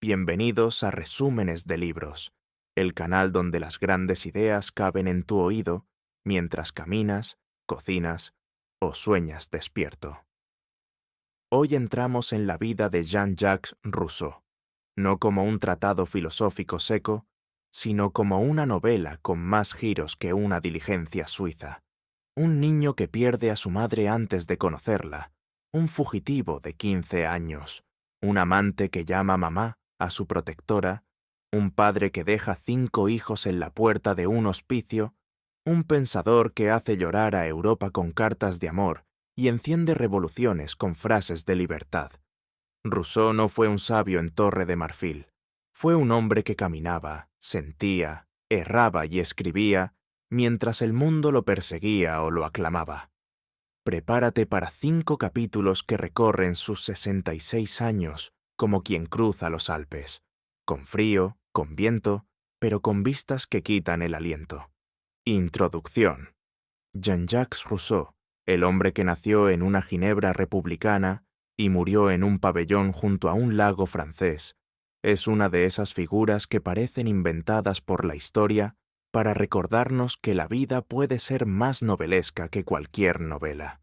Bienvenidos a Resúmenes de Libros, el canal donde las grandes ideas caben en tu oído mientras caminas, cocinas o sueñas despierto. Hoy entramos en la vida de Jean-Jacques Rousseau, no como un tratado filosófico seco, sino como una novela con más giros que una diligencia suiza. Un niño que pierde a su madre antes de conocerla, un fugitivo de 15 años, un amante que llama mamá a su protectora, un padre que deja 5 hijos en la puerta de un hospicio, un pensador que hace llorar a Europa con cartas de amor y enciende revoluciones con frases de libertad. Rousseau no fue un sabio en Torre de Marfil. Fue un hombre que caminaba, sentía, erraba y escribía mientras el mundo lo perseguía o lo aclamaba. Prepárate para 5 capítulos que recorren sus 66 años como quien cruza los Alpes, con frío, con viento, pero con vistas que quitan el aliento. Introducción. Jean-Jacques Rousseau, el hombre que nació en una Ginebra republicana y murió en un pabellón junto a un lago francés, es una de esas figuras que parecen inventadas por la historia para recordarnos que la vida puede ser más novelesca que cualquier novela.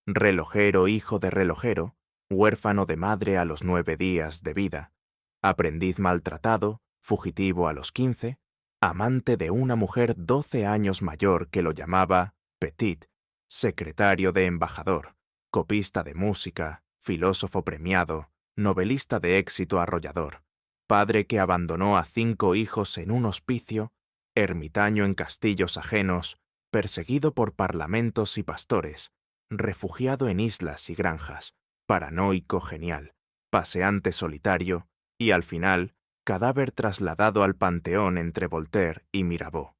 Relojero hijo de relojero, huérfano de madre a los 9 días de vida, aprendiz maltratado, fugitivo a los 15, amante de una mujer 12 años mayor que lo llamaba Petit, secretario de embajador, copista de música, filósofo premiado, novelista de éxito arrollador, padre que abandonó a 5 hijos en un hospicio, ermitaño en castillos ajenos, perseguido por parlamentos y pastores, refugiado en islas y granjas, paranoico genial, paseante solitario y, al final, cadáver trasladado al panteón entre Voltaire y Mirabeau.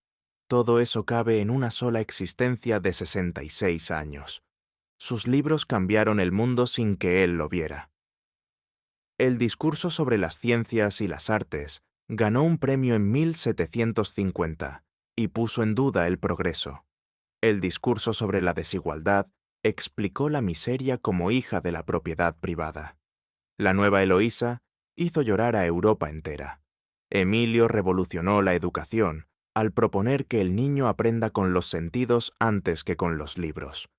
Todo eso cabe en una sola existencia de 66 años. Sus libros cambiaron el mundo sin que él lo viera. El discurso sobre las ciencias y las artes ganó un premio en 1750 y puso en duda el progreso. El discurso sobre la desigualdad explicó la miseria como hija de la propiedad privada. La nueva Eloísa hizo llorar a Europa entera. Emilio revolucionó la educación al proponer que el niño aprenda con los sentidos antes que con los libros.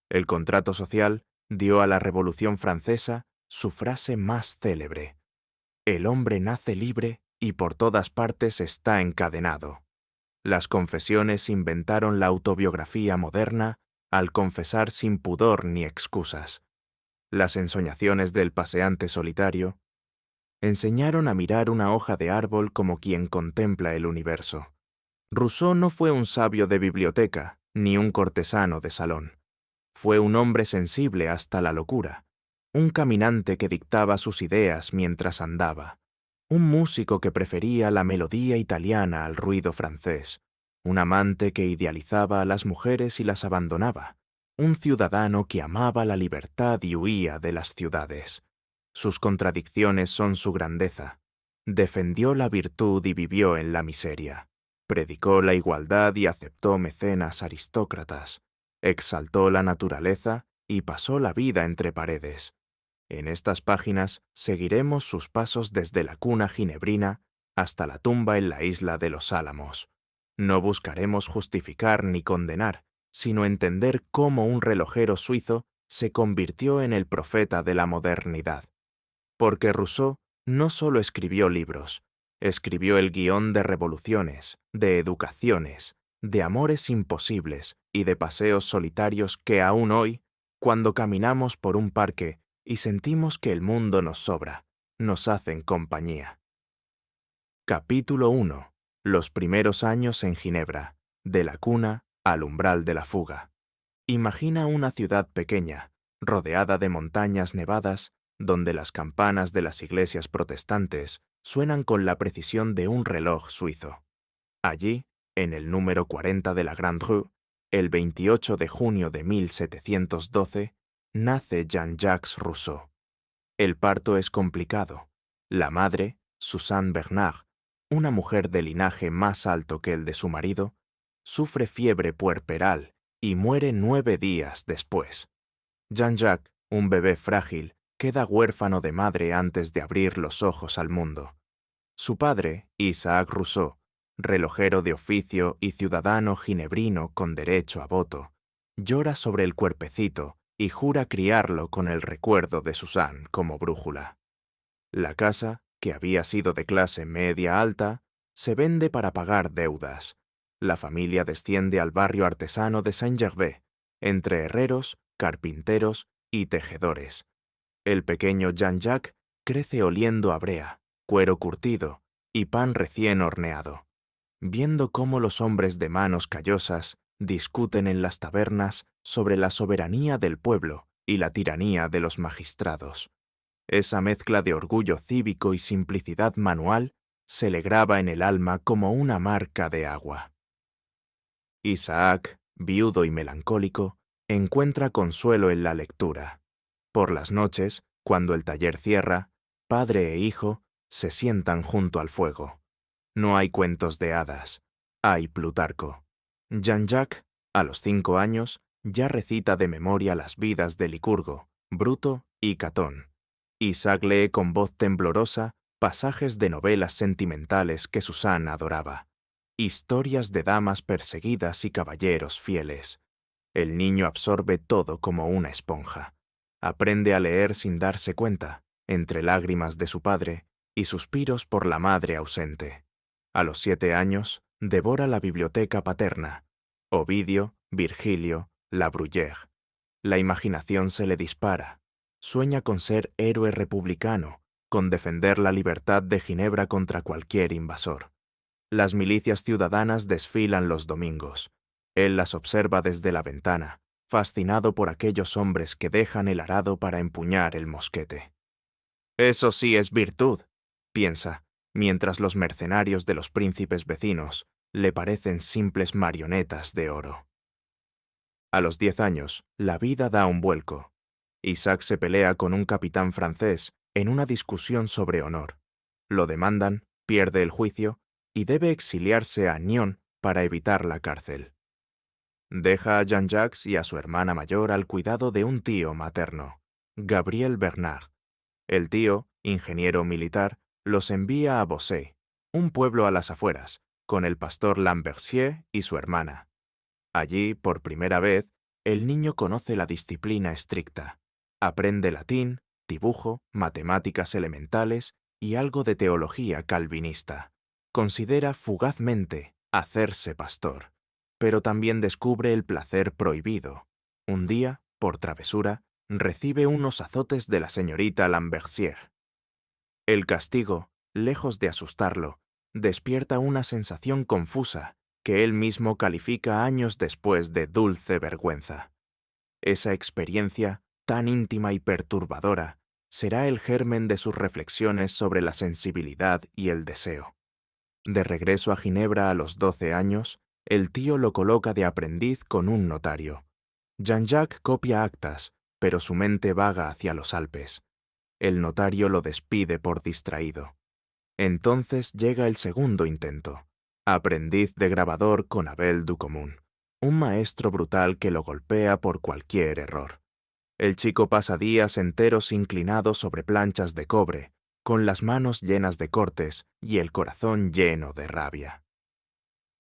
El contrato social dio a la Revolución Francesa su frase más célebre: el hombre nace libre y por todas partes está encadenado. Las confesiones inventaron la autobiografía moderna al confesar sin pudor ni excusas. Las ensoñaciones del paseante solitario enseñaron a mirar una hoja de árbol como quien contempla el universo. Rousseau no fue un sabio de biblioteca, ni un cortesano de salón. Fue un hombre sensible hasta la locura, un caminante que dictaba sus ideas mientras andaba, un músico que prefería la melodía italiana al ruido francés, un amante que idealizaba a las mujeres y las abandonaba, un ciudadano que amaba la libertad y huía de las ciudades. Sus contradicciones son su grandeza. Defendió la virtud y vivió en la miseria. Predicó la igualdad y aceptó mecenas aristócratas. Exaltó la naturaleza y pasó la vida entre paredes. En estas páginas seguiremos sus pasos desde la cuna ginebrina hasta la tumba en la isla de los Álamos. No buscaremos justificar ni condenar, sino entender cómo un relojero suizo se convirtió en el profeta de la modernidad. Porque Rousseau no solo escribió libros, escribió el guión de revoluciones, de educaciones, de amores imposibles y de paseos solitarios que aún hoy, cuando caminamos por un parque y sentimos que el mundo nos sobra, nos hacen compañía. Capítulo 1. Los primeros años en Ginebra, de la cuna al umbral de la fuga. Imagina una ciudad pequeña, rodeada de montañas nevadas, donde las campanas de las iglesias protestantes suenan con la precisión de un reloj suizo. Allí, en el número 40 de la Grande Rue, el 28 de junio de 1712, nace Jean-Jacques Rousseau. El parto es complicado. La madre, Suzanne Bernard, una mujer de linaje más alto que el de su marido, sufre fiebre puerperal y muere 9 días después. Jean-Jacques, un bebé frágil, queda huérfano de madre antes de abrir los ojos al mundo. Su padre, Isaac Rousseau, relojero de oficio y ciudadano ginebrino con derecho a voto, llora sobre el cuerpecito y jura criarlo con el recuerdo de Suzanne como brújula. La casa, que había sido de clase media alta, se vende para pagar deudas. La familia desciende al barrio artesano de Saint-Gervais, entre herreros, carpinteros y tejedores. El pequeño Jean-Jacques crece oliendo a brea, cuero curtido y pan recién horneado, viendo cómo los hombres de manos callosas discuten en las tabernas sobre la soberanía del pueblo y la tiranía de los magistrados. Esa mezcla de orgullo cívico y simplicidad manual se le graba en el alma como una marca de agua. Isaac, viudo y melancólico, encuentra consuelo en la lectura. Por las noches, cuando el taller cierra, padre e hijo se sientan junto al fuego. No hay cuentos de hadas, hay Plutarco. Jean-Jacques, a los 5 años, ya recita de memoria las vidas de Licurgo, Bruto y Catón. Isaac lee con voz temblorosa pasajes de novelas sentimentales que Suzanne adoraba. Historias de damas perseguidas y caballeros fieles. El niño absorbe todo como una esponja. Aprende a leer sin darse cuenta, entre lágrimas de su padre y suspiros por la madre ausente. A los 7 años, devora la biblioteca paterna. Ovidio, Virgilio, La Bruyère. La imaginación se le dispara. Sueña con ser héroe republicano, con defender la libertad de Ginebra contra cualquier invasor. Las milicias ciudadanas desfilan los domingos. Él las observa desde la ventana, fascinado por aquellos hombres que dejan el arado para empuñar el mosquete. Eso sí es virtud, piensa, mientras los mercenarios de los príncipes vecinos le parecen simples marionetas de oro. A los 10 años, la vida da un vuelco. Isaac se pelea con un capitán francés en una discusión sobre honor. Lo demandan, pierde el juicio y debe exiliarse a Nyon para evitar la cárcel. Deja a Jean-Jacques y a su hermana mayor al cuidado de un tío materno, Gabriel Bernard. El tío, ingeniero militar, los envía a Bossé, un pueblo a las afueras, con el pastor Lambertier y su hermana. Allí, por primera vez, el niño conoce la disciplina estricta. Aprende latín, dibujo, matemáticas elementales y algo de teología calvinista. Considera fugazmente hacerse pastor, pero también descubre el placer prohibido. Un día, por travesura, recibe unos azotes de la señorita Lambertier. El castigo, lejos de asustarlo, despierta una sensación confusa que él mismo califica años después de dulce vergüenza. Esa experiencia, tan íntima y perturbadora, será el germen de sus reflexiones sobre la sensibilidad y el deseo. De regreso a Ginebra a los 12 años, el tío lo coloca de aprendiz con un notario. Jean-Jacques copia actas, pero su mente vaga hacia los Alpes. El notario lo despide por distraído. Entonces llega el segundo intento. Aprendiz de grabador con Abel Ducommun, un maestro brutal que lo golpea por cualquier error. El chico pasa días enteros inclinado sobre planchas de cobre, con las manos llenas de cortes y el corazón lleno de rabia.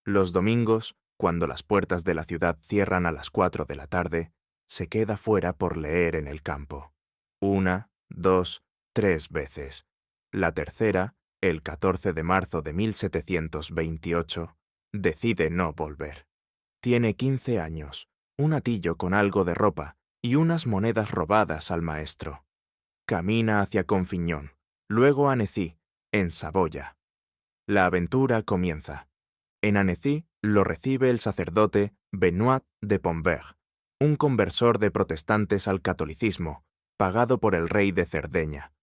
Los domingos, cuando las puertas de la ciudad cierran a las 4 de la tarde, se queda fuera por leer en el campo. 1, 2, 3 veces. La tercera, el 14 de marzo de 1728, decide no volver. Tiene 15 años, un atillo con algo de ropa y unas monedas robadas al maestro. Camina hacia Confignon, luego a Annecy, en Saboya. La aventura comienza. En Annecy lo recibe el sacerdote Benoît de Pontverre, un conversor de protestantes al catolicismo, pagado por el rey de Cerdeña.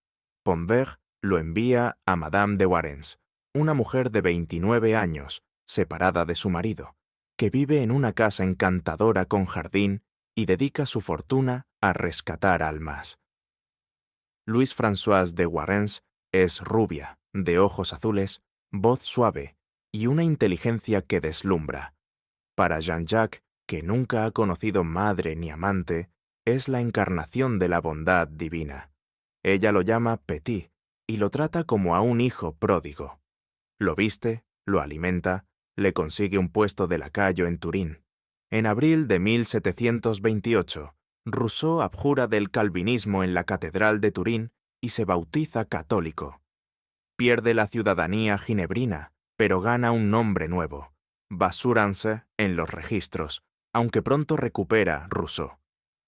Pontverre lo envía a Madame de Warens, una mujer de 29 años, separada de su marido, que vive en una casa encantadora con jardín y dedica su fortuna a rescatar almas. Louise Françoise de Warens es rubia, de ojos azules, voz suave y una inteligencia que deslumbra. Para Jean-Jacques, que nunca ha conocido madre ni amante, es la encarnación de la bondad divina. Ella lo llama Petit y lo trata como a un hijo pródigo. Lo viste, lo alimenta, le consigue un puesto de lacayo en Turín. En abril de 1728, Rousseau abjura del calvinismo en la Catedral de Turín y se bautiza católico. Pierde la ciudadanía ginebrina, pero gana un nombre nuevo, Basurance, en los registros, aunque pronto recupera Rousseau.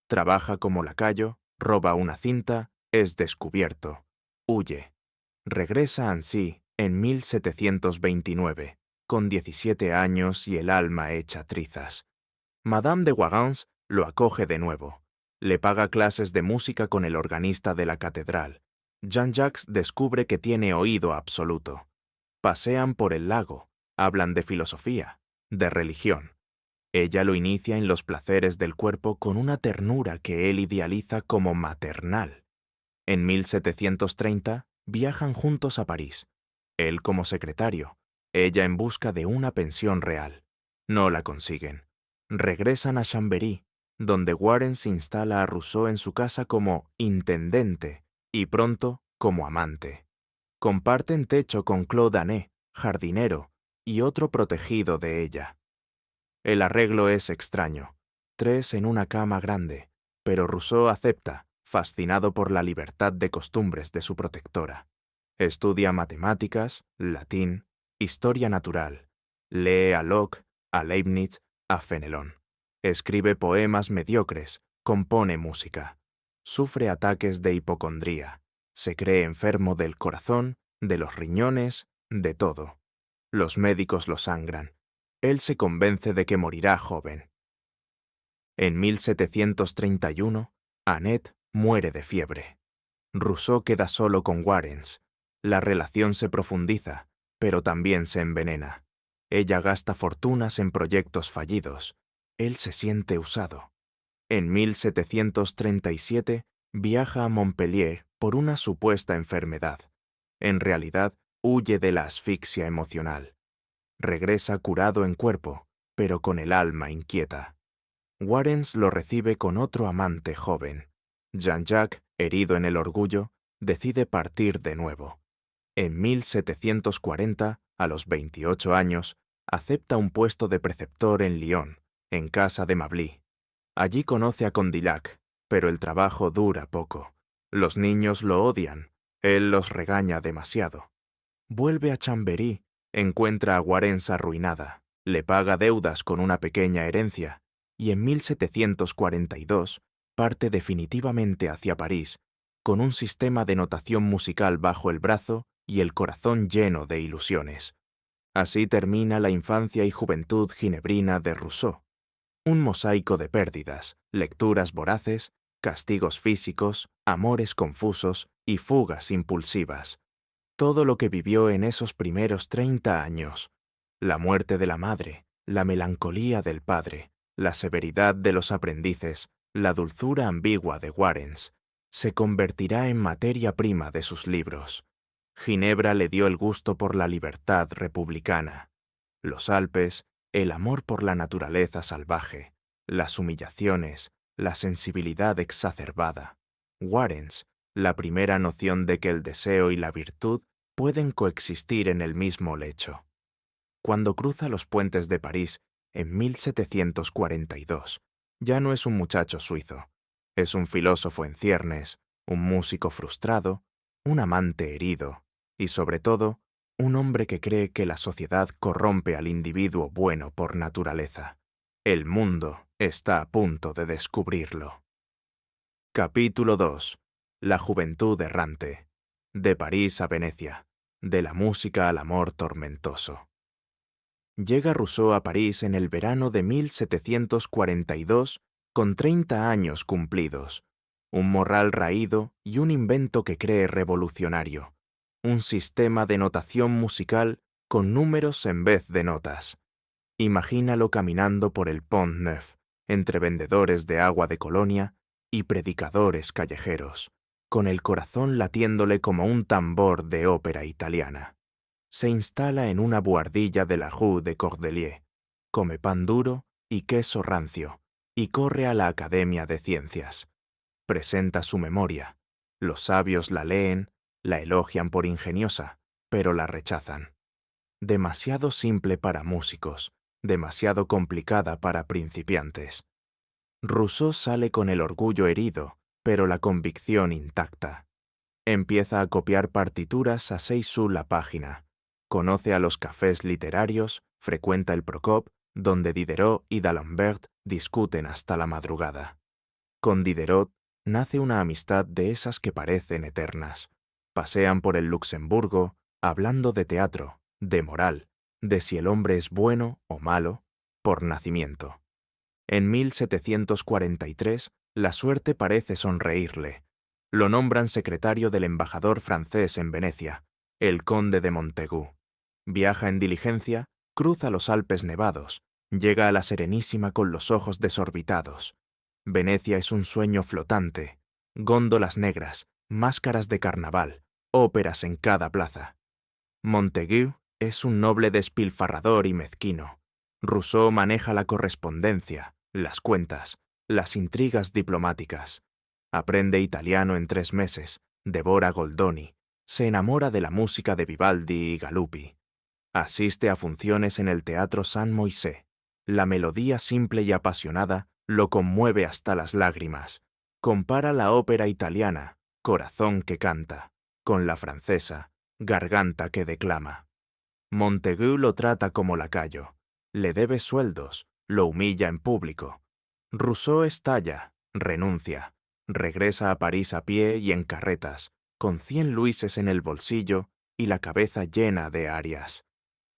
Trabaja como lacayo, roba una cinta, es descubierto, huye. Regresa a Annecy en 1729, con 17 años y el alma hecha trizas. Madame de Warrens lo acoge de nuevo. Le paga clases de música con el organista de la catedral. Jean-Jacques descubre que tiene oído absoluto. Pasean por el lago, hablan de filosofía, de religión. Ella lo inicia en los placeres del cuerpo con una ternura que él idealiza como maternal. En 1730 viajan juntos a París, él como secretario, ella en busca de una pensión real. No la consiguen. Regresan a Chambéry, donde Warrens instala a Rousseau en su casa como intendente y pronto como amante. Comparten techo con Claude Anet, jardinero, y otro protegido de ella. El arreglo es extraño, 3 en una cama grande, pero Rousseau acepta, fascinado por la libertad de costumbres de su protectora. Estudia matemáticas, latín, historia natural. Lee a Locke, a Leibniz, a Fenelón. Escribe poemas mediocres, compone música. Sufre ataques de hipocondría. Se cree enfermo del corazón, de los riñones, de todo. Los médicos lo sangran. Él se convence de que morirá joven. En 1731, Annette muere de fiebre. Rousseau queda solo con Warrens. La relación se profundiza, pero también se envenena. Ella gasta fortunas en proyectos fallidos. Él se siente usado. En 1737 viaja a Montpellier por una supuesta enfermedad. En realidad, huye de la asfixia emocional. Regresa curado en cuerpo, pero con el alma inquieta. Warrens lo recibe con otro amante joven. Jean-Jacques, herido en el orgullo, decide partir de nuevo. En 1740, a los 28 años, acepta un puesto de preceptor en Lyon, en casa de Mably. Allí conoce a Condillac, pero el trabajo dura poco. Los niños lo odian, él los regaña demasiado. Vuelve a Chambéry, encuentra a Warrens arruinada, le paga deudas con una pequeña herencia, y en 1742 parte definitivamente hacia París, con un sistema de notación musical bajo el brazo y el corazón lleno de ilusiones. Así termina la infancia y juventud ginebrina de Rousseau. Un mosaico de pérdidas, lecturas voraces, castigos físicos, amores confusos y fugas impulsivas. Todo lo que vivió en esos primeros 30 años. La muerte de la madre, la melancolía del padre, la severidad de los aprendices, la dulzura ambigua de Warrens, se convertirá en materia prima de sus libros. Ginebra le dio el gusto por la libertad republicana. Los Alpes, el amor por la naturaleza salvaje, las humillaciones, la sensibilidad exacerbada. Warrens, la primera noción de que el deseo y la virtud pueden coexistir en el mismo lecho. Cuando cruza los puentes de París, en 1742, ya no es un muchacho suizo. Es un filósofo en ciernes, un músico frustrado, un amante herido y, sobre todo, un hombre que cree que la sociedad corrompe al individuo bueno por naturaleza. El mundo está a punto de descubrirlo. Capítulo 2. La juventud errante. De París a Venecia. De la música al amor tormentoso. Llega Rousseau a París en el verano de 1742 con 30 años cumplidos, un morral raído y un invento que cree revolucionario, un sistema de notación musical con números en vez de notas. Imagínalo caminando por el Pont Neuf, entre vendedores de agua de Colonia y predicadores callejeros, con el corazón latiéndole como un tambor de ópera italiana. Se instala en una buhardilla de la Rue de Cordelier, come pan duro y queso rancio, y corre a la Academia de Ciencias. Presenta su memoria. Los sabios la leen, la elogian por ingeniosa, pero la rechazan. demasiado simple para músicos, demasiado complicada para principiantes. Rousseau sale con el orgullo herido, pero la convicción intacta. Empieza a copiar partituras a 6 sous la página. Conoce a los cafés literarios, frecuenta el Procop, donde Diderot y d'Alembert discuten hasta la madrugada. Con Diderot nace una amistad de esas que parecen eternas. Pasean por el Luxemburgo, hablando de teatro, de moral, de si el hombre es bueno o malo, por nacimiento. En 1743, la suerte parece sonreírle. Lo nombran secretario del embajador francés en Venecia, el conde de Montaigu. Viaja en diligencia, cruza los Alpes nevados, llega a la Serenísima con los ojos desorbitados. Venecia es un sueño flotante, góndolas negras, máscaras de carnaval, óperas en cada plaza. Montaigu es un noble despilfarrador y mezquino. Rousseau maneja la correspondencia, las cuentas, las intrigas diplomáticas. Aprende italiano en 3 meses, devora Goldoni, se enamora de la música de Vivaldi y Galuppi. Asiste a funciones en el Teatro San Moisés. La melodía simple y apasionada lo conmueve hasta las lágrimas. Compara la ópera italiana, corazón que canta, con la francesa, garganta que declama. Montaigu lo trata como lacayo, le debe sueldos, lo humilla en público. Rousseau estalla, renuncia, regresa a París a pie y en carretas, con 100 luises en el bolsillo y la cabeza llena de arias.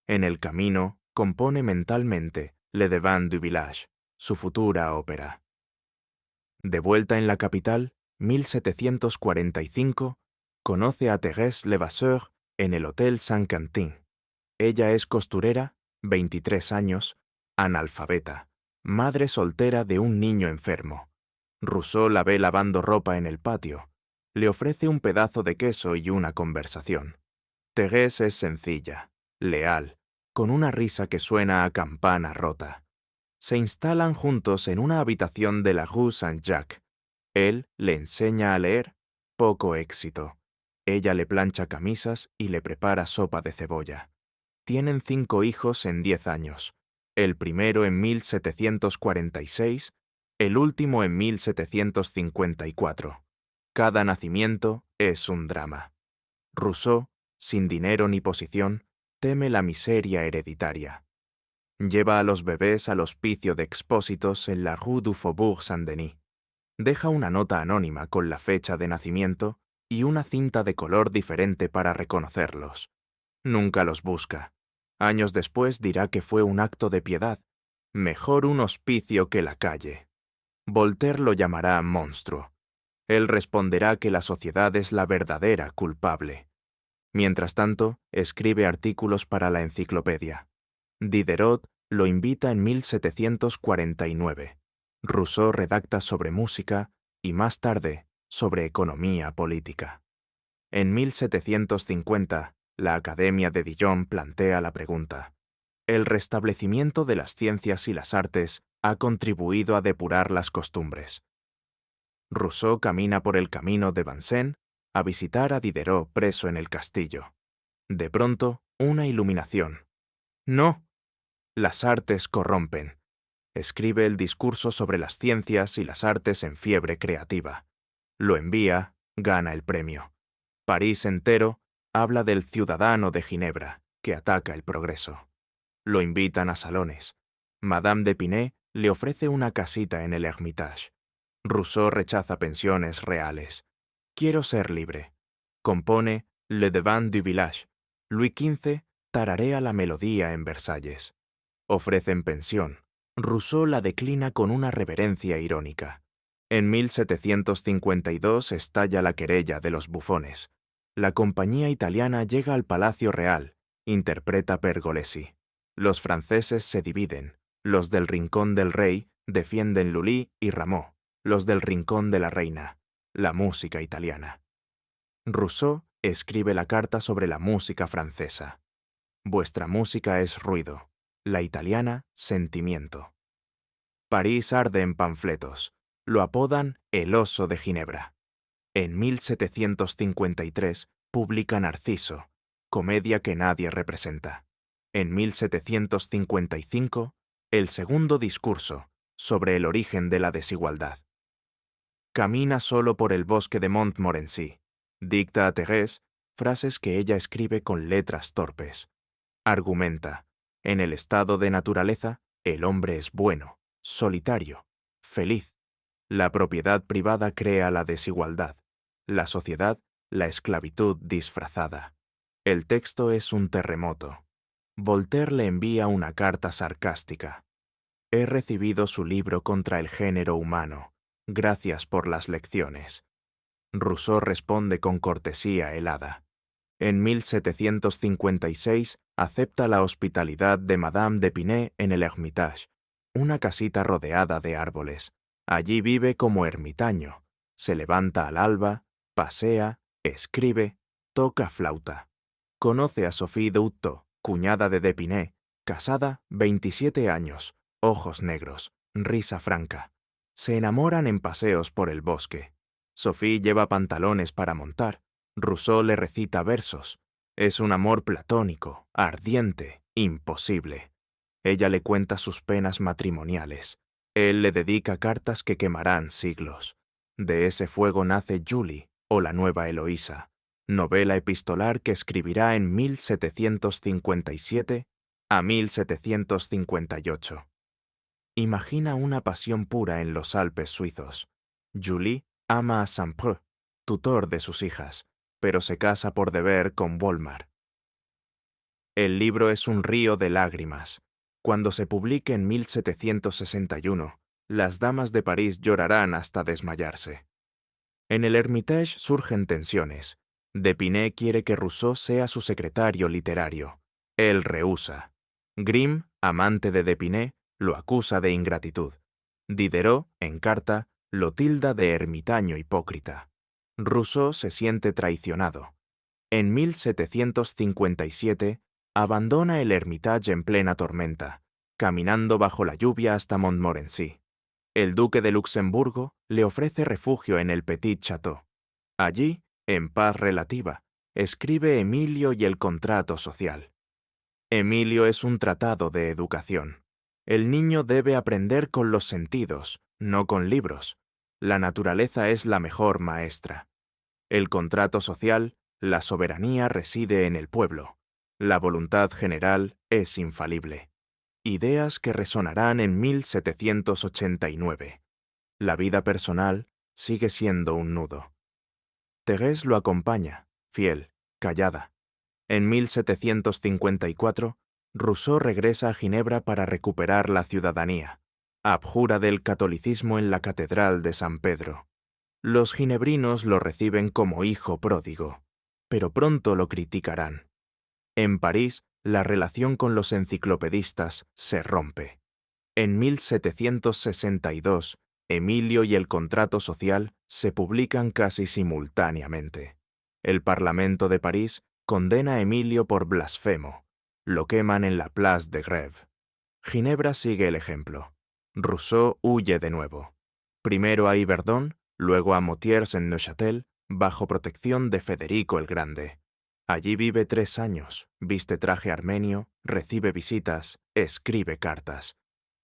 En el camino, compone mentalmente Le Devant du Village, su futura ópera. De vuelta en la capital, 1745, conoce a Thérèse Levasseur en el Hotel Saint-Quentin. Ella es costurera, 23 años, analfabeta, madre soltera de un niño enfermo. Rousseau la ve lavando ropa en el patio. Le ofrece un pedazo de queso y una conversación. Thérèse es sencilla, leal, con una risa que suena a campana rota. Se instalan juntos en una habitación de la Rue Saint-Jacques. Él le enseña a leer, poco éxito. Ella le plancha camisas y le prepara sopa de cebolla. Tienen 5 hijos en 10 años, el primero en 1746, el último en 1754. Cada nacimiento es un drama. Rousseau, sin dinero ni posición, teme la miseria hereditaria. Lleva a los bebés al hospicio de expósitos en la Rue du Faubourg Saint-Denis. Deja una nota anónima con la fecha de nacimiento y una cinta de color diferente para reconocerlos. Nunca los busca. Años después dirá que fue un acto de piedad. Mejor un hospicio que la calle. Voltaire lo llamará monstruo. Él responderá que la sociedad es la verdadera culpable. Mientras tanto, escribe artículos para la enciclopedia. Diderot lo invita en 1749. Rousseau redacta sobre música y más tarde sobre economía política. En 1750, la Academia de Dijon plantea la pregunta: ¿el restablecimiento de las ciencias y las artes ha contribuido a depurar las costumbres? Rousseau camina por el camino de Vincennes a visitar a Diderot preso en el castillo. De pronto, una iluminación. ¡No! Las artes corrompen. Escribe el discurso sobre las ciencias y las artes en fiebre creativa. Lo envía, gana el premio. París entero habla del ciudadano de Ginebra, que ataca el progreso. Lo invitan a salones. Madame d'Épinay le ofrece una casita en el Hermitage. Rousseau rechaza pensiones reales. Quiero ser libre. Compone Le Devant du Village. Louis XV tararea la melodía en Versalles. Ofrecen pensión. Rousseau la declina con una reverencia irónica. En 1752 estalla la querella de los bufones. La compañía italiana llega al Palacio Real, interpreta Pergolesi. Los franceses se dividen. Los del Rincón del Rey defienden Lully y Rameau. Los del Rincón de la Reina, la música italiana. Rousseau escribe la carta sobre la música francesa. Vuestra música es ruido, la italiana, sentimiento. París arde en panfletos. Lo apodan el oso de Ginebra. En 1753 publica Narciso, comedia que nadie representa. En 1755, el segundo discurso sobre el origen de la desigualdad. Camina solo por el bosque de Montmorency. Dicta a Thérèse frases que ella escribe con letras torpes. Argumenta, en el estado de naturaleza, el hombre es bueno, solitario, feliz. La propiedad privada crea la desigualdad. La sociedad, la esclavitud disfrazada. El texto es un terremoto. Voltaire le envía una carta sarcástica. He recibido su libro contra el género humano. Gracias por las lecciones. Rousseau responde con cortesía helada. En 1756 acepta la hospitalidad de Madame d'Épinay en el Hermitage, una casita rodeada de árboles. Allí vive como ermitaño. Se levanta al alba, pasea, escribe, toca flauta. Conoce a Sophie Dutto, cuñada de d'Épinay, casada, 27 años, ojos negros, risa franca. Se enamoran en paseos por el bosque. Sophie lleva pantalones para montar. Rousseau le recita versos. Es un amor platónico, ardiente, imposible. Ella le cuenta sus penas matrimoniales. Él le dedica cartas que quemarán siglos. De ese fuego nace Julie, o la nueva Eloísa, novela epistolar que escribirá en 1757 a 1758. Imagina una pasión pura en los Alpes suizos. Julie ama a Saint-Preux, tutor de sus hijas, pero se casa por deber con Volmar. El libro es un río de lágrimas. Cuando se publique en 1761, las damas de París llorarán hasta desmayarse. En el Hermitage surgen tensiones. d'Épinay quiere que Rousseau sea su secretario literario. Él rehúsa. Grimm, amante de d'Épinay, lo acusa de ingratitud. Diderot, en carta, lo tilda de ermitaño hipócrita. Rousseau se siente traicionado. En 1757, abandona el Hermitage en plena tormenta, caminando bajo la lluvia hasta Montmorency. El duque de Luxemburgo le ofrece refugio en el Petit Château. Allí, en paz relativa, escribe Emilio y el contrato social. Emilio es un tratado de educación. El niño debe aprender con los sentidos, no con libros. La naturaleza es la mejor maestra. El contrato social, la soberanía reside en el pueblo. La voluntad general es infalible. Ideas que resonarán en 1789. La vida personal sigue siendo un nudo. Thérèse lo acompaña, fiel, callada. En 1754, Rousseau regresa a Ginebra para recuperar la ciudadanía. Abjura del catolicismo en la Catedral de San Pedro. Los ginebrinos lo reciben como hijo pródigo, pero pronto lo criticarán. En París, la relación con los enciclopedistas se rompe. En 1762, Emilio y el contrato social se publican casi simultáneamente. El Parlamento de París condena a Emilio por blasfemo. Lo queman en la Place de Grève. Ginebra sigue el ejemplo. Rousseau huye de nuevo. Primero a Yverdon, luego a Moutiers en Neuchâtel, bajo protección de Federico el Grande. Allí vive 3 años, viste traje armenio, recibe visitas, escribe cartas.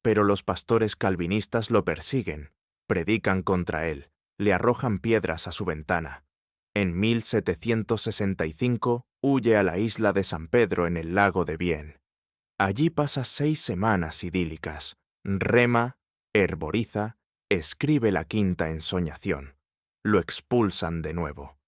Pero los pastores calvinistas lo persiguen, predican contra él, le arrojan piedras a su ventana. En 1765 huye a la isla de San Pedro en el lago de Bienne. Allí pasa 6 semanas idílicas. Rema, herboriza, escribe la quinta ensoñación. Lo expulsan de nuevo.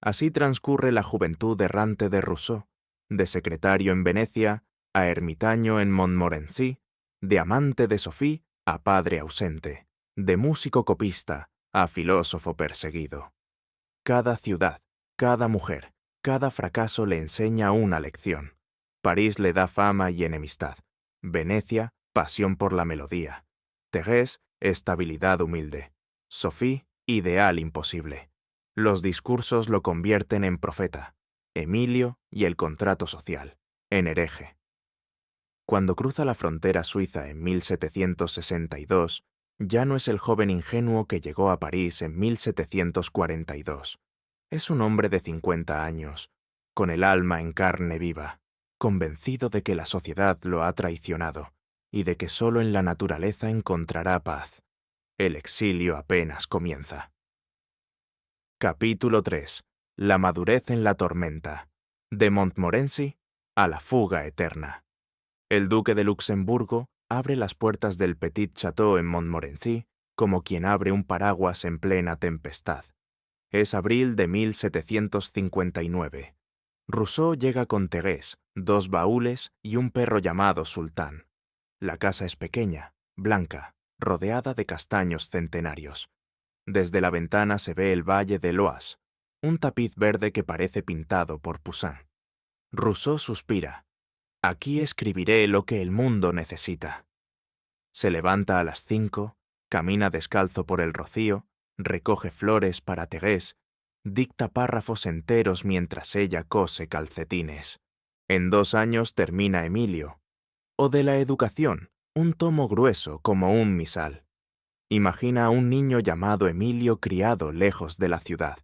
Así transcurre la juventud errante de Rousseau, de secretario en Venecia a ermitaño en Montmorency, de amante de Sophie a padre ausente, de músico copista a filósofo perseguido. Cada ciudad, cada mujer, cada fracaso le enseña una lección. París le da fama y enemistad. Venecia, pasión por la melodía. Thérèse, estabilidad humilde. Sophie, ideal imposible. Los discursos lo convierten en profeta. Emilio y el contrato social, en hereje. Cuando cruza la frontera suiza en 1762, ya no es el joven ingenuo que llegó a París en 1742. Es un hombre de 50 años, con el alma en carne viva. convencido de que la sociedad lo ha traicionado y de que solo en la naturaleza encontrará paz. El exilio apenas comienza. Capítulo 3. La madurez en la tormenta. De Montmorency a la fuga eterna. El duque de Luxemburgo abre las puertas del Petit Château en Montmorency como quien abre un paraguas en plena tempestad. Es abril de 1759. Rousseau llega con Thérèse, 2 baúles y un perro llamado Sultán. La casa es pequeña, blanca, rodeada de castaños centenarios. Desde la ventana se ve el valle de l'Oise, un tapiz verde que parece pintado por Poussin. Rousseau suspira. Aquí escribiré lo que el mundo necesita. Se levanta a las 5, camina descalzo por el rocío, recoge flores para Thérèse, dicta párrafos enteros mientras ella cose calcetines. En 2 años termina Emilio. O de la educación, un tomo grueso como un misal. Imagina a un niño llamado Emilio criado lejos de la ciudad.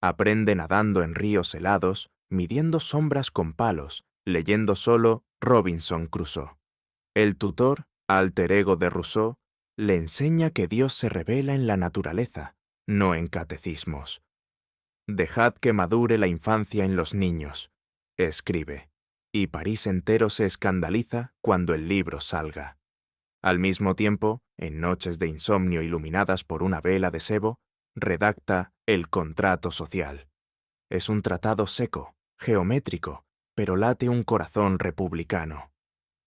Aprende nadando en ríos helados, midiendo sombras con palos, leyendo solo Robinson Crusoe. El tutor, alter ego de Rousseau, le enseña que Dios se revela en la naturaleza, no en catecismos. Dejad que madure la infancia en los niños, escribe, y París entero se escandaliza cuando el libro salga. Al mismo tiempo, en noches de insomnio iluminadas por una vela de sebo, redacta El contrato social. Es un tratado seco, geométrico, pero late un corazón republicano.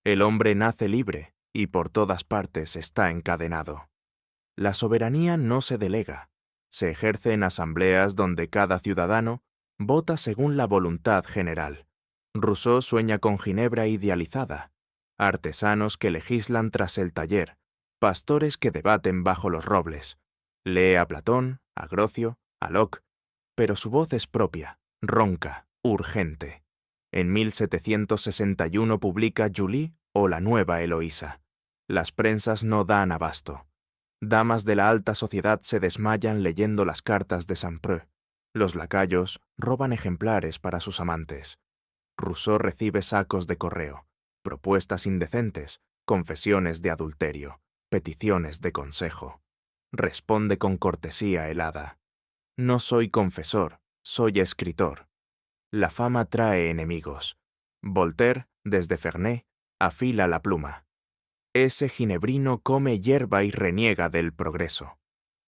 El hombre nace libre y por todas partes está encadenado. La soberanía no se delega, se ejerce en asambleas donde cada ciudadano vota según la voluntad general. Rousseau sueña con Ginebra idealizada, artesanos que legislan tras el taller, pastores que debaten bajo los robles. Lee a Platón, a Grocio, a Locke, pero su voz es propia, ronca, urgente. En 1761 publica Julie o La Nueva Eloísa. Las prensas no dan abasto. Damas de la alta sociedad se desmayan leyendo las cartas de Saint-Preux. Los lacayos roban ejemplares para sus amantes. Rousseau recibe sacos de correo, propuestas indecentes, confesiones de adulterio, peticiones de consejo. Responde con cortesía helada. No soy confesor, soy escritor. La fama trae enemigos. Voltaire, desde Ferney, afila la pluma. Ese ginebrino come hierba y reniega del progreso.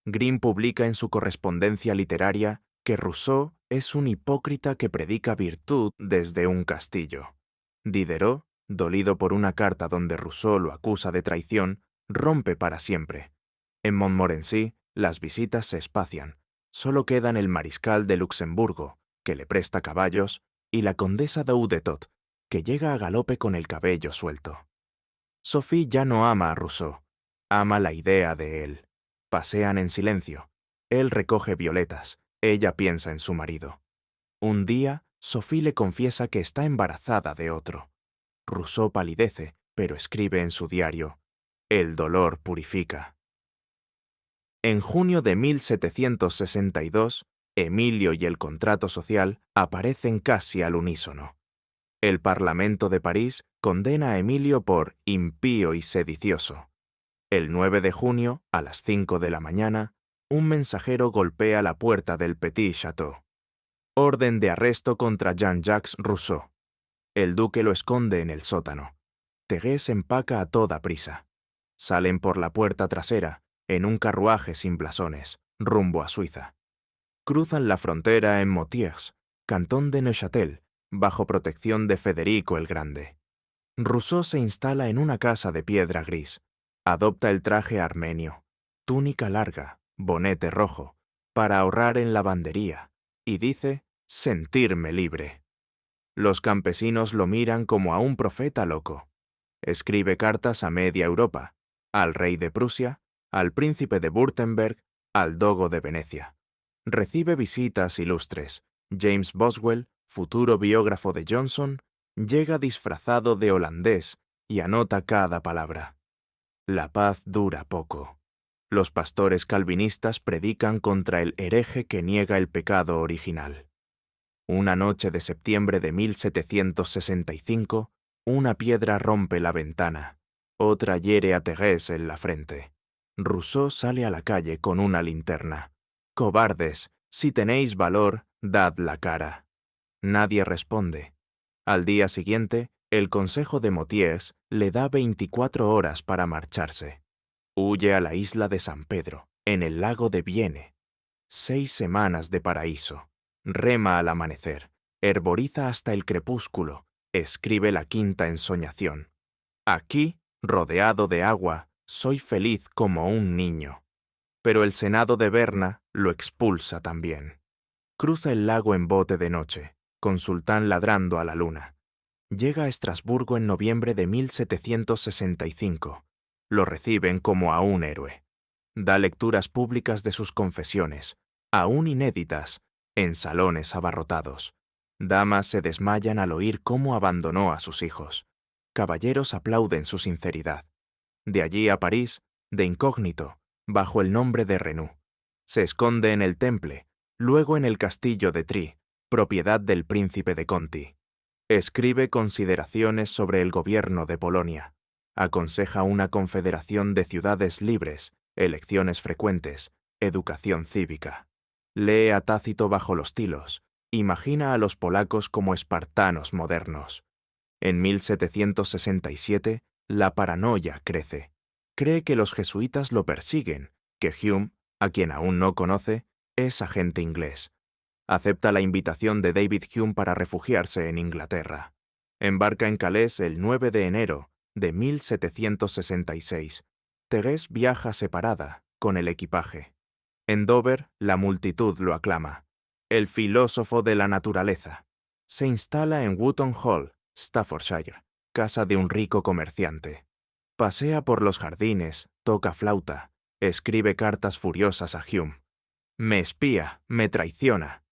Green publica en su correspondencia literaria que Rousseau es un hipócrita que predica virtud desde un castillo. Diderot, dolido por una carta donde Rousseau lo acusa de traición, rompe para siempre. En Montmorency, las visitas se espacian. Solo quedan el mariscal de Luxemburgo, que le presta caballos, y la condesa d'Audetot, que llega a galope con el cabello suelto. Sophie ya no ama a Rousseau, ama la idea de él. Pasean en silencio. Él recoge violetas, ella piensa en su marido. Un día, Sophie le confiesa que está embarazada de otro. Rousseau palidece, pero escribe en su diario, «El dolor purifica». En junio de 1762, Emilio y el contrato social aparecen casi al unísono. El Parlamento de París condena a Emilio por impío y sedicioso. El 9 de junio, a las 5 de la mañana, un mensajero golpea la puerta del Petit Château. Orden de arresto contra Jean-Jacques Rousseau. El duque lo esconde en el sótano. Thérèse empaca a toda prisa. Salen por la puerta trasera, en un carruaje sin blasones, rumbo a Suiza. Cruzan la frontera en Motiers, cantón de Neuchâtel, bajo protección de Federico el Grande. Rousseau se instala en una casa de piedra gris. Adopta el traje armenio, túnica larga, bonete rojo, para ahorrar en lavandería, y dice sentirme libre. Los campesinos lo miran como a un profeta loco. Escribe cartas a media Europa, al rey de Prusia, al príncipe de Württemberg, al dogo de Venecia. Recibe visitas ilustres. James Boswell, futuro biógrafo de Johnson, llega disfrazado de holandés y anota cada palabra. La paz dura poco. Los pastores calvinistas predican contra el hereje que niega el pecado original. Una noche de septiembre de 1765, una piedra rompe la ventana, otra hiere a Thérèse en la frente. Rousseau sale a la calle con una linterna. «Cobardes, si tenéis valor, dad la cara». Nadie responde. Al día siguiente, el Consejo de Motiers le da 24 horas para marcharse. Huye a la isla de San Pedro, en el lago de Bienne. 6 semanas de paraíso. Rema al amanecer, herboriza hasta el crepúsculo, escribe la quinta ensoñación. Aquí, rodeado de agua, soy feliz como un niño. Pero el Senado de Berna lo expulsa también. Cruza el lago en bote de noche, con Sultán ladrando a la luna. Llega a Estrasburgo en noviembre de 1765. Lo reciben como a un héroe. Da lecturas públicas de sus confesiones, aún inéditas, en salones abarrotados. Damas se desmayan al oír cómo abandonó a sus hijos. Caballeros aplauden su sinceridad. De allí a París, de incógnito, bajo el nombre de Renú. Se esconde en el Temple, luego en el castillo de Trie, propiedad del príncipe de Conti. Escribe consideraciones sobre el gobierno de Polonia. Aconseja una confederación de ciudades libres, elecciones frecuentes, educación cívica. Lee a Tácito bajo los tilos. Imagina a los polacos como espartanos modernos. En 1767, la paranoia crece. Cree que los jesuitas lo persiguen, que Hume, a quien aún no conoce, es agente inglés. Acepta la invitación de David Hume para refugiarse en Inglaterra. Embarca en Calais el 9 de enero de 1766. Thérèse viaja separada, con el equipaje. En Dover, la multitud lo aclama. El filósofo de la naturaleza. Se instala en Wootton Hall, Staffordshire, casa de un rico comerciante. Pasea por los jardines, toca flauta, escribe cartas furiosas a Hume. Me espía, me traiciona.